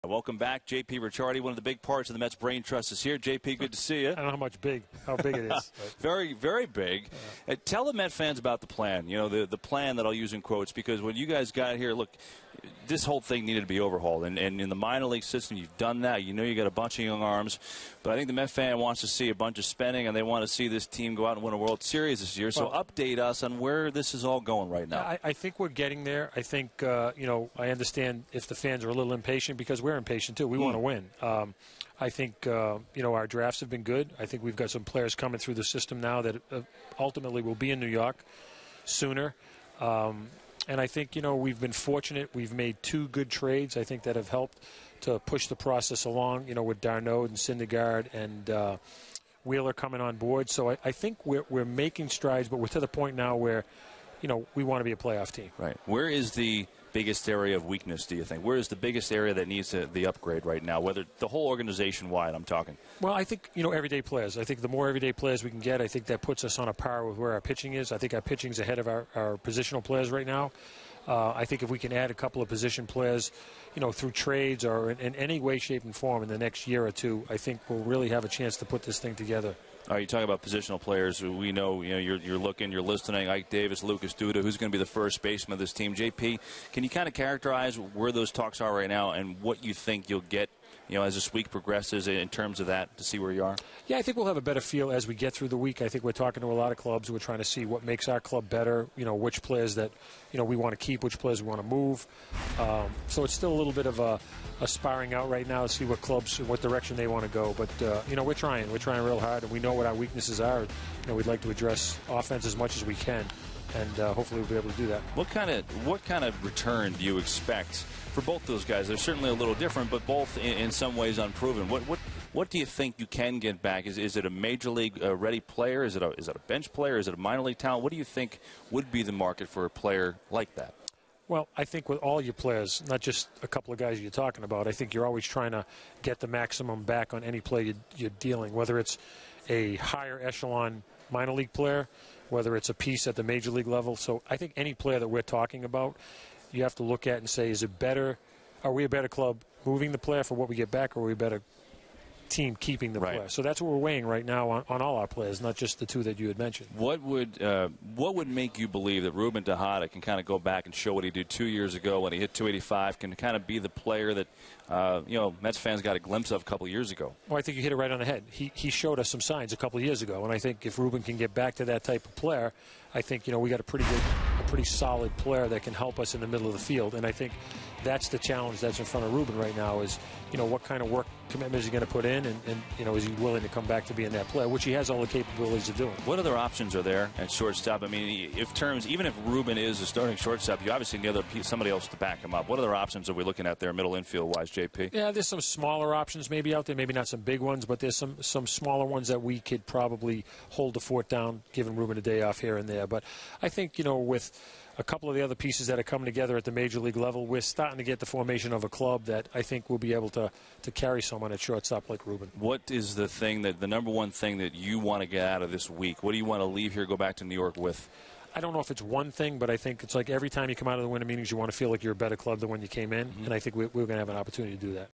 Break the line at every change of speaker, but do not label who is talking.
Welcome back, J.P. Ricciardi, one of the big parts of the Mets Brain Trust is here. J.P., good to see you.
I don't know how big it is.
Very, very big. Tell the Met fans about the plan, the plan that I'll use in quotes, because when you guys got here, look, this whole thing needed to be overhauled. And in the minor league system, you've done that. You got a bunch of young arms. But I think the Met fan wants to see a bunch of spending, and they want to see this team go out and win a World Series this year. So update us on where this is all going right now.
I think we're getting there. I think, I understand if the fans are a little impatient, because we're impatient, too. We want to win. I think, our drafts have been good. I think we've got some players coming through the system now that ultimately will be in New York sooner. And I think, we've been fortunate. We've made 2 good trades, I think, that have helped to push the process along, with Darno and Syndergaard and Wheeler coming on board. So I think we're making strides, but we're to the point now where, we want to be a playoff team.
Right. Where is the biggest area of weakness, do you think? Where is the biggest area that needs the upgrade right now, whether the whole organization-wide, I'm talking?
Well, I think, everyday players. I think the more everyday players we can get, I think that puts us on a par with where our pitching is. I think our pitching is ahead of our positional players right now. I think if we can add a couple of position players, through trades or in any way, shape, and form in the next year or 2, I think we'll really have a chance to put this thing together.
All right, you talk about positional players. We know, you're looking, you're listening. Ike Davis, Lucas Duda, who's going to be the first baseman of this team. JP, can you kind of characterize where those talks are right now and what you think you'll get, as this week progresses in terms of that, to see where you are? Yeah,
I think we'll have a better feel as we get through the week. I think we're talking to a lot of clubs. We're trying to see what makes our club better, which players that, we want to keep, which players we want to move. So it's still a little bit of a sparring out right now to see what clubs, what direction they want to go. But, we're trying. We're trying real hard, and we know what our weaknesses are. We'd like to address offense as much as we can, and hopefully we'll be able to do that.
What kind of return do you expect for both those guys? They're certainly a little different, but both in some ways unproven. What do you think you can get back? Is it a major league ready player? Is it a bench player? Is it a minor league talent? What do you think would be the market for a player like that?
Well, I think with all your players, not just a couple of guys you're talking about, I think you're always trying to get the maximum back on any play you're dealing, whether it's a higher echelon minor league player, whether it's a piece at the major league level. So I think any player that we're talking about, you have to look at and say, is it better? Are we a better club moving the player for what we get back, or are we a better team keeping the player? So that's what we're weighing right now on all our players, not just the 2 that you had mentioned.
What would make you believe that Ruben Tejada can kind of go back and show what he did 2 years ago when he hit 285, can kind of be the player that Mets fans got a glimpse of a couple of years ago?
Well, I think you hit it right on the head. He showed us some signs a couple of years ago, and I think if Ruben can get back to that type of player, I think we got a pretty solid player that can help us in the middle of the field. And I think that's the challenge that's in front of Ruben right now is, what kind of work commitment is he going to put in, and is he willing to come back to being that player, which he has all the capabilities of doing.
What other options are there at shortstop? I mean, even if Ruben is a starting shortstop, you obviously need somebody else to back him up. What other options are we looking at there, middle infield-wise, JP?
Yeah, there's some smaller options maybe out there, maybe not some big ones, but there's some smaller ones that we could probably hold the fort down, giving Ruben a day off here and there. But I think, with a couple of the other pieces that are coming together at the major league level, we're starting to get the formation of a club that I think will be able to carry someone at shortstop like Ruben.
What is the number one thing that you want to get out of this week? What do you want to leave here, go back to New York with?
I don't know if it's one thing, but I think it's like every time you come out of the winter meetings, you want to feel like you're a better club than when you came in, and I think we're going to have an opportunity to do that.